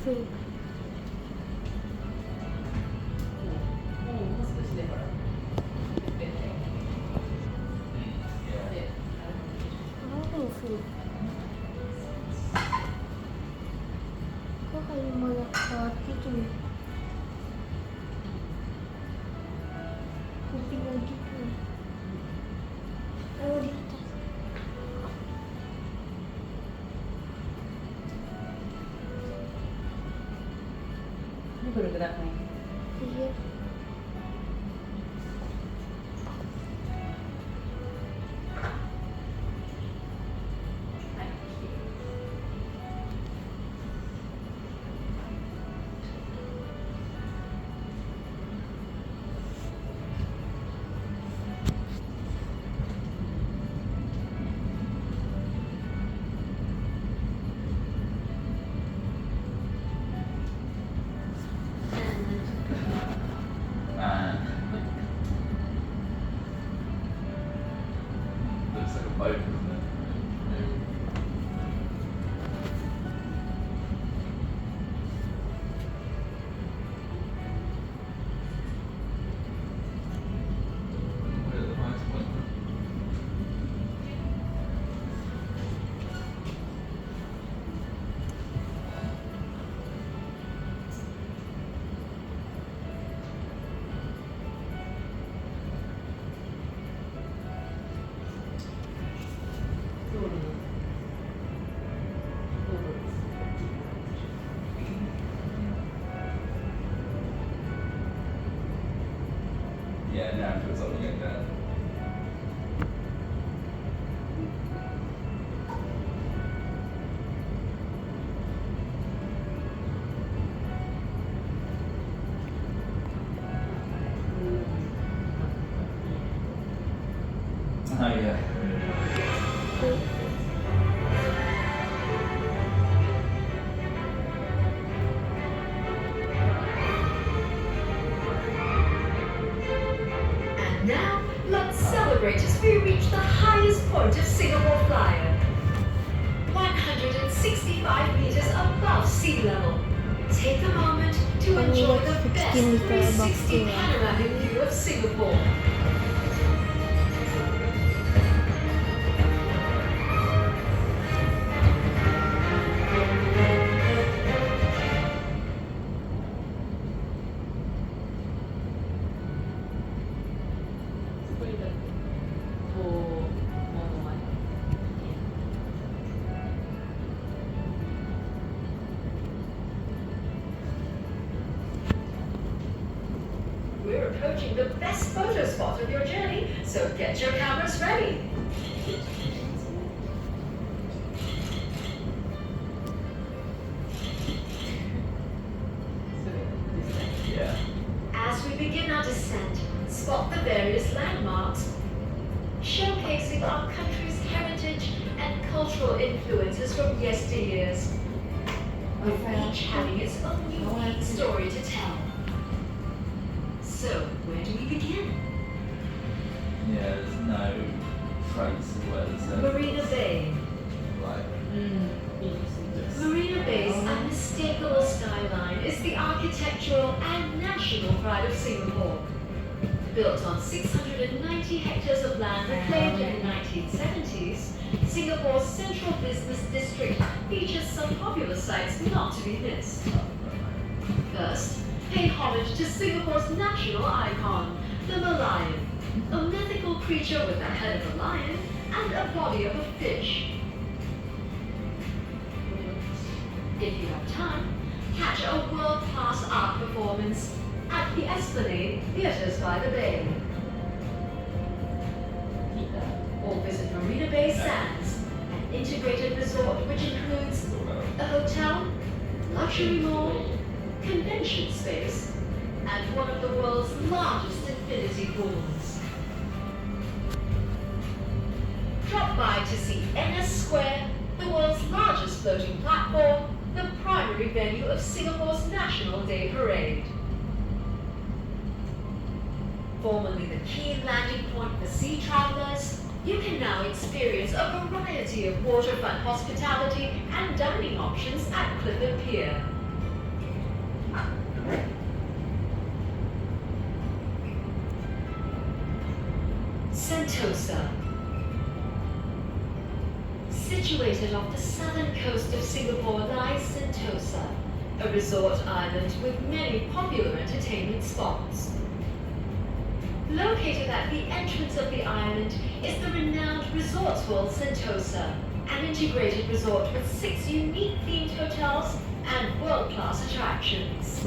food. もう少しでほら出てで Oh, food. Kok kayak banyak banget gitu ya? Kuping lagi tuh. Oh, di atas. Ini bergerak nih. Iya. Looks like a boat, doesn't it? Where's the highest point? Yeah, now it feels something like that. Oh yeah. And now, let's celebrate as we reach the highest point of Singapore Flyer. 165 meters above sea level. Take a moment to enjoy the best 16 meter above 360 sea level. panoramic view of Singapore. We're approaching the best photo spot of your journey, so get your cameras ready. Yeah. As we begin our descent, spot the various landmarks, showcasing our country's heritage and cultural influences from yesteryears, with each having its own unique story to tell. So, where do we begin? Yeah, there's no trace of where the Marina Bay. Like, Marina Bay's unmistakable skyline is the architectural and national pride of Singapore. Built on 690 hectares of land reclaimed in the 1970s, Singapore's central business district features some popular sites not to be missed. First, pay homage to Singapore's national icon, the Merlion, a mythical creature with the head of a lion and a body of a fish. If you have time, catch a world-class art performance at the Esplanade Theatres by the Bay. Or visit Marina Bay Sands, an integrated resort which includes a hotel, luxury mall, convention space, and one of the world's largest infinity pools. Drop by to see NS Square, the world's largest floating platform, the primary venue of Singapore's National Day Parade. Formerly the key landing point for sea travelers, you can now experience a variety of waterfront hospitality and dining options at Clifford Pier. Sentosa. Situated off the southern coast of Singapore lies Sentosa, a resort island with many popular entertainment spots. Located at the entrance of the island is the renowned Resorts World Sentosa, an integrated resort with 6 unique themed hotels and world-class attractions.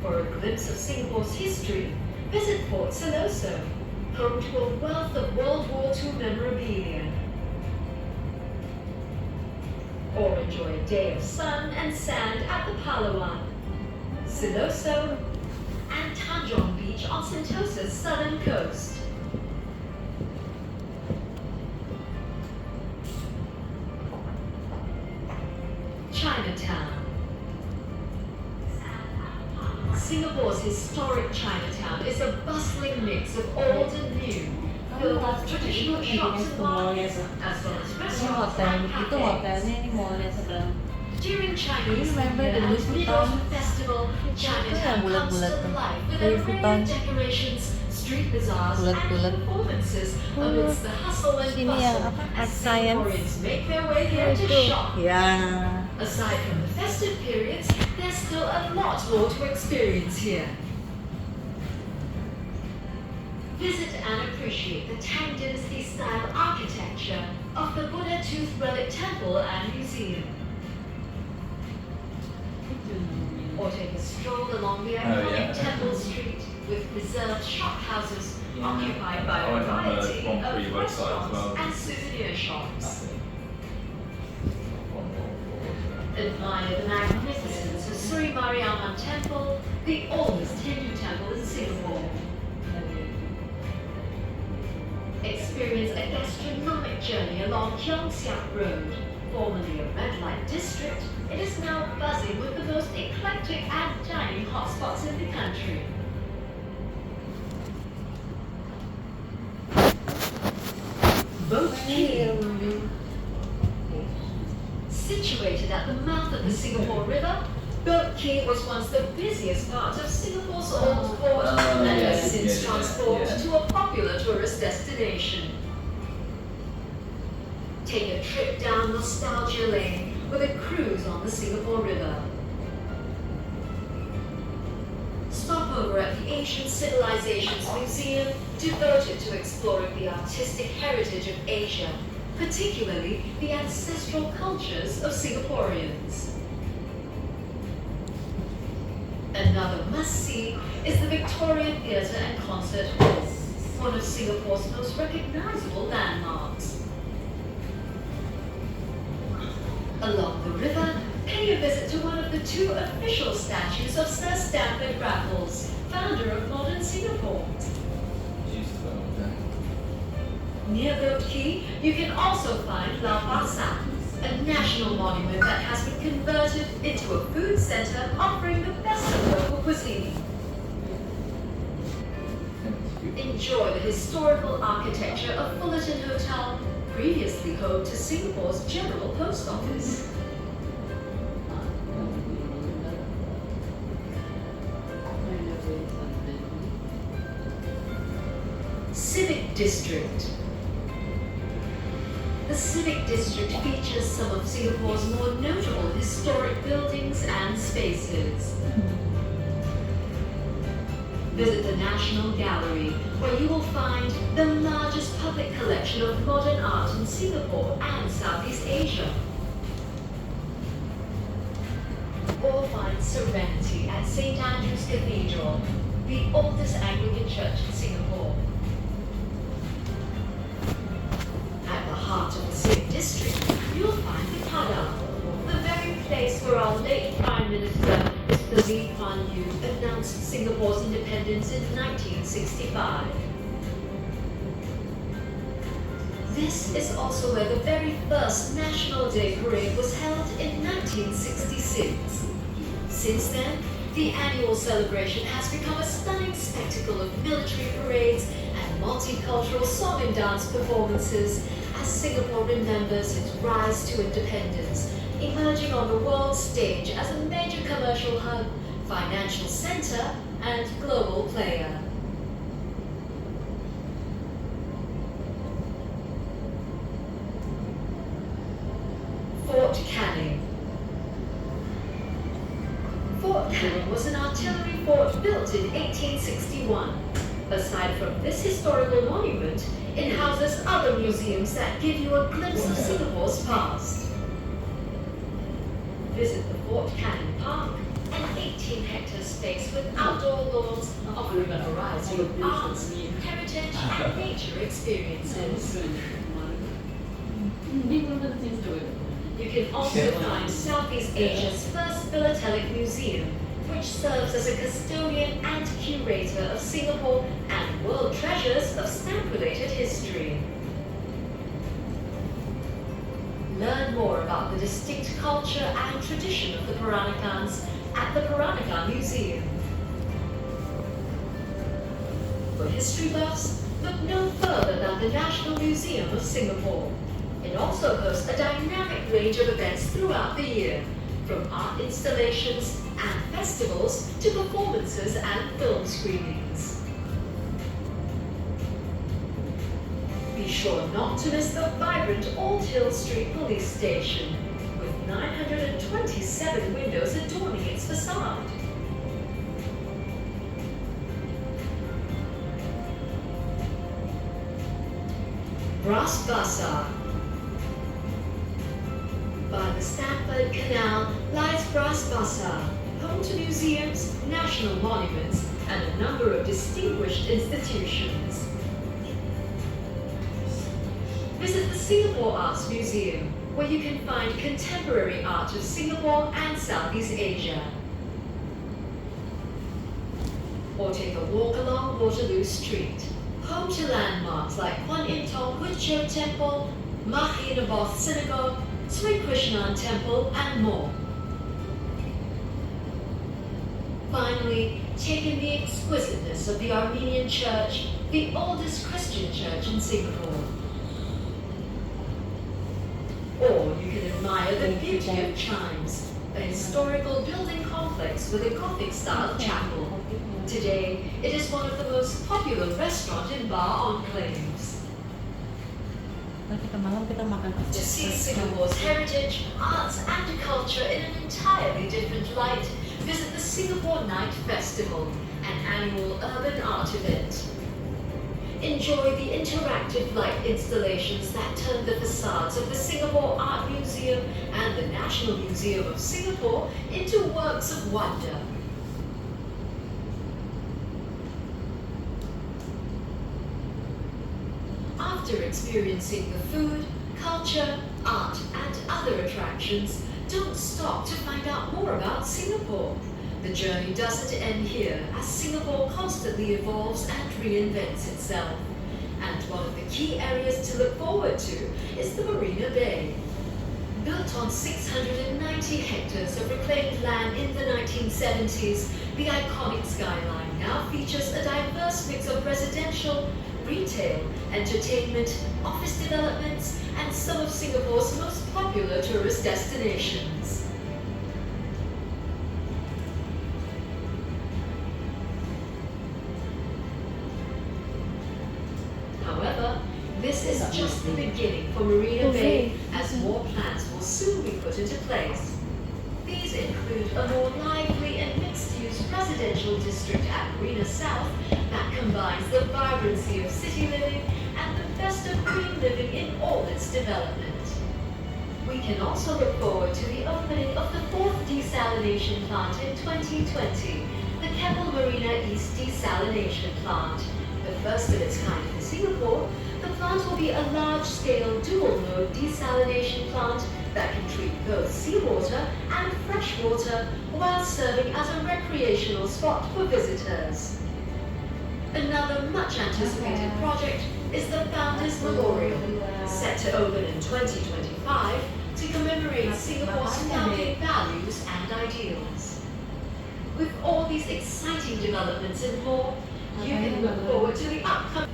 For a glimpse of Singapore's history, visit Port Siloso, home to a wealth of World War II memorabilia. Or enjoy a day of sun and sand at the Palawan, Siloso, and Tanjong Beach on Sentosa's southern coast. Chinatown. Singapore's historic Chinatown is a bustling mix of old and new, filled with traditional shops and markets, as well as Ini restaurants hotel, and itu cafes. hotelnya, ini mallnya sebelah. During Do Chinese you remember New the Year Louis and Vuitton? Mid-Autumn Festival, Chinatown yang comes bulat-bulat to tuh. life with Louis a array Vuitton. of decorations, street bazaars, Bulat-bulat. and performances amidst the hustle and Sini yang bustle apa? as Art Science. Singaporeans make their way here to Itu. shop. Ya. Aside from the festive periods, there's still a lot more to experience here. Visit and appreciate the Tang Dynasty style architecture of the Buddha Tooth Relic Temple and Museum. Or take a stroll along the iconic yeah. Temple Street with preserved shop houses Yeah. occupied by a I went on the variety Grand Prix of website as restaurants well. and souvenir shops. Nothing. Admire the magnificence of Sri Mariamman Temple, the oldest Hindu temple in Singapore. Experience a gastronomic journey along Keong Siak Road, formerly a red light district. It is now buzzing with the most eclectic and dining hotspots in the country. Boat Quay. Situated at the mouth of the Singapore River, Boat Quay was once the busiest part of Singapore's old port and has yeah, since yeah, transformed yeah. to a popular tourist destination. Take a trip down Nostalgia Lane with a cruise on the Singapore River. Stop over at the Ancient Civilizations Museum, devoted to exploring the artistic heritage of Asia, particularly the ancestral cultures of Singaporeans. Another must-see is the Victoria Theatre and Concert Hall, one of Singapore's most recognizable landmarks. Along the river, pay a visit to one of the 2 official statues of Sir Stamford Raffles, founder of modern Singapore. Near Boat Quay, you can also find Lau Pa Sat, a national monument that has been converted into a food center offering the best of local cuisine. Enjoy the historical architecture of Fullerton Hotel, previously home to Singapore's General Post Office. Civic District. The Civic District features some of Singapore's more notable historic buildings and spaces. Visit the National Gallery, where you will find the largest public collection of modern art in Singapore and Southeast Asia. Or find serenity at St. Andrew's Cathedral, the oldest Anglican church in Singapore. At the heart of the Civic District, you'll find the Padang, the very place where our late Prime Minister, Mr. Lee Kuan Yew, announced Singapore's independence in 1965. This is also where the very first National Day Parade was held in 1966. Since then, the annual celebration has become a stunning spectacle of military parades and multicultural song and dance performances as as Singapore remembers its rise to independence, emerging on the world stage as a major commercial hub, financial center, and global player. Fort Canning. Fort Canning was an artillery fort built in 1861. Aside from this historical monument, it houses other museums that give you a glimpse of Singapore's past. Visit the Fort Canning Park, an 18-hectare space with outdoor lawns offering a variety of arts, heritage, and nature experiences. You can also find Southeast Asia's first philatelic museum, which serves as a custodian and curator of Singapore and world treasures of stamp-related history. Learn more about the distinct culture and tradition of the Peranakans at the Peranakan Museum. For history buffs, look no further than the National Museum of Singapore. It also hosts a dynamic range of events throughout the year, from art installations and festivals to performances and film screenings. Be sure not to miss the vibrant Old Hill Street Police Station, with 927 windows adorning its facade. Bras Basah. By the Stamford Canal lies Bras Basah, home to museums, national monuments, and a number of distinguished institutions. Visit the Singapore Arts Museum, where you can find contemporary art of Singapore and Southeast Asia. Or take a walk along Waterloo Street, home to landmarks like Kwan Im Thong Hood Cheo Temple, Mahinaboth Synagogue, Sri Krishnan Temple, and more. Finally, take in the exquisiteness of the Armenian Church, the oldest Christian church in Singapore. Or you can admire the beauty of Chimes, a historical building complex with a Gothic-style chapel. Today, it is one of the most popular restaurant and bar enclaves. To see Singapore's heritage, arts, and culture in an entirely different light, visit the Singapore Night Festival, an annual urban art event. Enjoy the interactive light installations that turn the facades of the Singapore Art Museum and the National Museum of Singapore into works of wonder. After experiencing the food, culture, art, and other attractions, don't stop to find out more about Singapore. The journey doesn't end here, as Singapore constantly evolves and reinvents itself. And one of the key areas to look forward to is the Marina Bay. Built on 690 hectares of reclaimed land in the 1970s, the iconic skyline now features a diverse mix of residential, retail, entertainment, office developments, and some of Singapore's most popular tourist destinations. However, this is just the beginning for Marina Bay, as more plans will soon be put into place. These include a more lively and mixed-use residential district at Marina South that combines the vibrancy of city living and the best of green living in all its development. We can also look forward to the opening of the 4th desalination plant in 2020, the Keppel Marina East Desalination Plant. The first of its kind in Singapore, the plant will be a large-scale dual-mode desalination plant that can treat both seawater and fresh water while serving as a recreational spot for visitors. Another much-anticipated project is the Founders Memorial, set to open in 2025 to commemorate Singapore's founding values and ideals. With all these exciting developments and more, you can look forward to the upcoming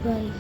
Bye.